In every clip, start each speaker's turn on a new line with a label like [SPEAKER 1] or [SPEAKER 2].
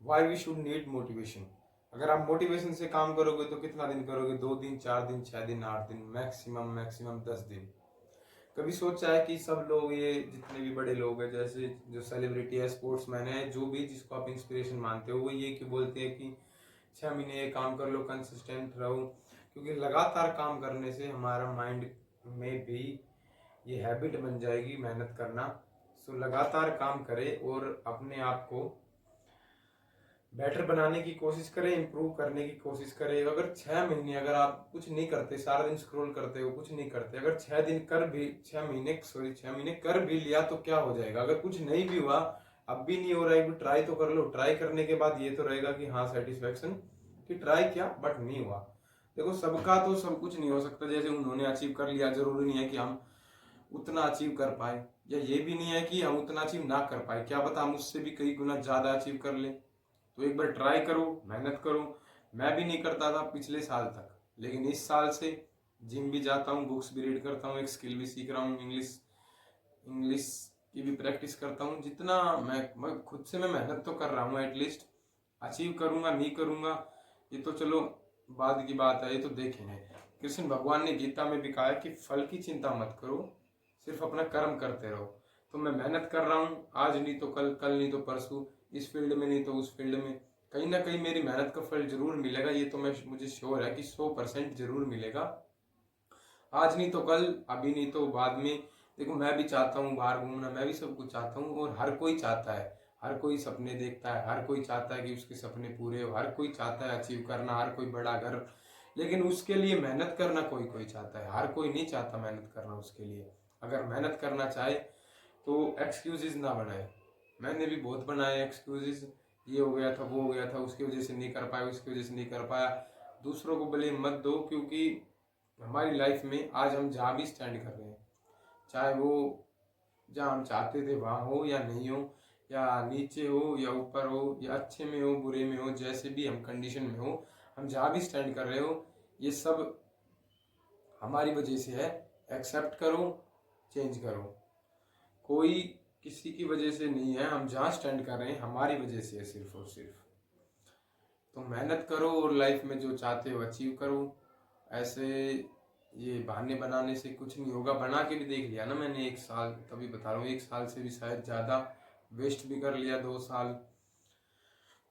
[SPEAKER 1] Y we should need motivation. अगर आप motivation से काम करोगे तो कितना दिन करोगे? 2 दिन, 4 दिन, 6 दिन, 8 दिन, मैक्सिमम मैक्सिमम 10 दिन। कभी सोचा है कि सब लोग, ये जितने भी बड़े लोग हैं, जैसे जो सेलिब्रिटी है, स्पोर्ट्समैन है, जो भी जिसको आप इंस्पिरेशन मानते हो, वो ये कि बोलते हैं कि 6 महीने काम कर लो, कंसिस्टेंट रहो। क्योंकि लगातार काम करने से हमारा माइंड में भी ये हैबिट बन जाएगी मेहनत करना। सो लगातार काम करें और अपने आप को बेटर बनाने की कोशिश करें, इम्प्रूव करने की कोशिश करें। अगर 6 महीने अगर आप कुछ नहीं करते, सारा दिन स्क्रॉल करते हो, कुछ नहीं करते, अगर 6 दिन कर भी, 6 महीने कर भी लिया तो क्या हो जाएगा? अगर कुछ नहीं भी हुआ, अब भी नहीं हो रहा है, भी ट्राई तो कर लो। ट्राई करने के बाद ये तो रहेगा कि हाँ, सेटिस्फेक्शन कि ट्राई किया बट नहीं हुआ। देखो, सबका तो सब कुछ नहीं हो सकता। जैसे उन्होंने अचीव कर लिया, जरूरी नहीं है कि हम उतना अचीव कर पाए, या ये भी नहीं है कि हम उतना अचीव ना कर पाए। क्या पता हम उससे भी कई गुना ज्यादा अचीव कर ले। तो एक बार ट्राई करो, मेहनत करो। मैं भी नहीं करता था पिछले साल तक, लेकिन इस साल से जिम भी जाता हूँ, बुक्स भी रीड करता हूँ, एक स्किल भी सीख रहा हूँ, इंग्लिश इंग्लिश की भी प्रैक्टिस करता हूँ। जितना मैं खुद से मैं मेहनत तो कर रहा हूँ। एटलीस्ट अचीव करूंगा नहीं करूंगा ये तो चलो बाद की बात है, ये तो देखेंगे। कृष्ण भगवान ने गीता में भी कहा है कि फल की चिंता मत करो, सिर्फ अपना कर्म करते रहो। तो मैं मेहनत कर रहा हूँ, आज नहीं तो कल, कल नहीं तो परसों, इस फील्ड में नहीं तो उस फील्ड में कहीं ना कहीं मेरी मेहनत का फल जरूर मिलेगा। ये तो मुझे श्योर है कि 100% जरूर मिलेगा। आज नहीं तो कल, अभी नहीं तो बाद में। देखो, मैं भी चाहता हूँ बाहर घूमना, मैं भी सब कुछ चाहता हूँ, और हर कोई चाहता है, हर कोई सपने देखता है, हर कोई चाहता है कि उसके सपने पूरे हो, हर कोई चाहता है अचीव करना, हर कोई बड़ा घर। लेकिन उसके लिए मेहनत करना कोई कोई चाहता है, हर कोई नहीं चाहता मेहनत करना उसके लिए। अगर मेहनत करना चाहे तो एक्सक्यूजेज ना बनाए। मैंने भी बहुत बनाए एक्सक्यूजेज, ये हो गया था, वो हो गया था, उसकी वजह से नहीं कर पाया, उसकी वजह से नहीं कर पाया। दूसरों को ब्लेम मत दो, क्योंकि हमारी लाइफ में आज हम जहाँ भी स्टैंड कर रहे हैं, चाहे वो जहाँ हम चाहते थे वहाँ हो या नहीं हो, या नीचे हो या ऊपर हो, या अच्छे में हो बुरे में हो, जैसे भी हम कंडीशन में हो, हम जहाँ भी स्टैंड कर रहे हो, ये सब हमारी वजह से है। एक्सेप्ट करो, चेंज करो। कोई किसी की वजह से नहीं है। हम जहाँ स्टैंड कर रहे हैं हमारी वजह से है, सिर्फ और सिर्फ। तो मेहनत करो और लाइफ में जो चाहते हो अचीव करो। ऐसे ये बहाने बनाने से कुछ नहीं होगा। बना के भी देख लिया ना मैंने 1 साल, तभी बता रहा हूँ, 1 साल से भी शायद ज़्यादा वेस्ट भी कर लिया, 2 साल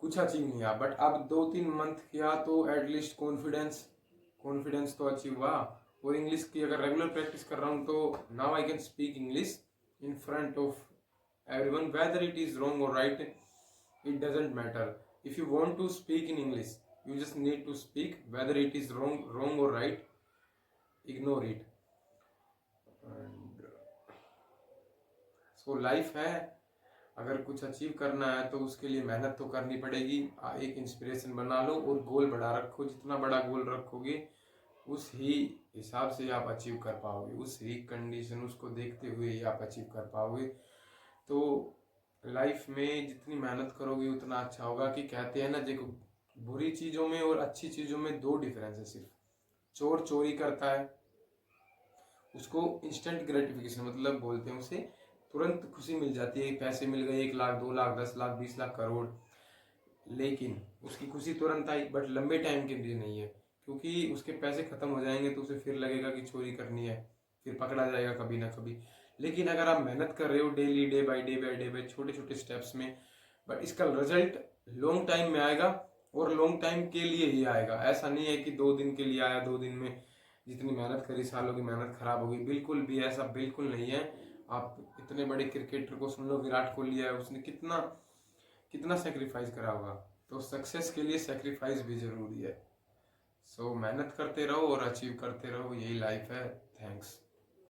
[SPEAKER 1] कुछ अचीव नहीं हुआ। बट अब 2-3 मंथ किया तो एटलीस्ट कॉन्फिडेंस तो अचीव हुआ। और इंग्लिश की अगर रेगुलर प्रैक्टिस कर रहा हूँ तो now I can speak English in front of everyone, whether it is wrong or right, it doesn't matter. If you want to speak in English, you just need to speak, whether it is wrong or right, ignore it. And so life है, अगर कुछ achieve करना है तो उसके लिए मेहनत तो करनी पड़ेगी। एक इंस्पिरेशन बना लो और गोल बड़ा रखो। जितना बड़ा गोल रखोगे उस ही हिसाब से आप अचीव कर पाओगे, उस ही कंडीशन उसको देखते हुए ही आप अचीव कर पाओगे। तो लाइफ में जितनी मेहनत करोगे उतना अच्छा होगा। कि कहते हैं ना, देखो, बुरी चीज़ों में और अच्छी चीज़ों में 2 डिफरेंस है सिर्फ। चोर चोरी करता है, उसको इंस्टेंट ग्रेटिफिकेशन मतलब बोलते हैं, उसे तुरंत खुशी मिल जाती है, पैसे मिल गए, 1 लाख, 2 लाख, 10 लाख, 20 लाख, करोड़। लेकिन उसकी खुशी तुरंत आई, बट लंबे टाइम के लिए नहीं है, क्योंकि उसके पैसे खत्म हो जाएंगे तो उसे फिर लगेगा कि चोरी करनी है, फिर पकड़ा जाएगा कभी ना कभी। लेकिन अगर आप मेहनत कर रहे हो daily, day by day by day by छोटे छोटे स्टेप्स में, बट इसका रिजल्ट लॉन्ग टाइम में आएगा, और लॉन्ग टाइम के लिए ही आएगा। ऐसा नहीं है कि 2 दिन के लिए आया, 2 दिन में जितनी मेहनत करी सालों की मेहनत खराब होगी। बिल्कुल भी ऐसा बिल्कुल नहीं है। आप इतने बड़े क्रिकेटर को सुन लो, विराट कोहली है, उसने कितना कितना सेक्रीफाइस करा होगा। तो सक्सेस के लिए सेक्रीफाइस भी जरूरी है। सो मेहनत करते रहो और अचीव करते रहो, यही लाइफ है। थैंक्स।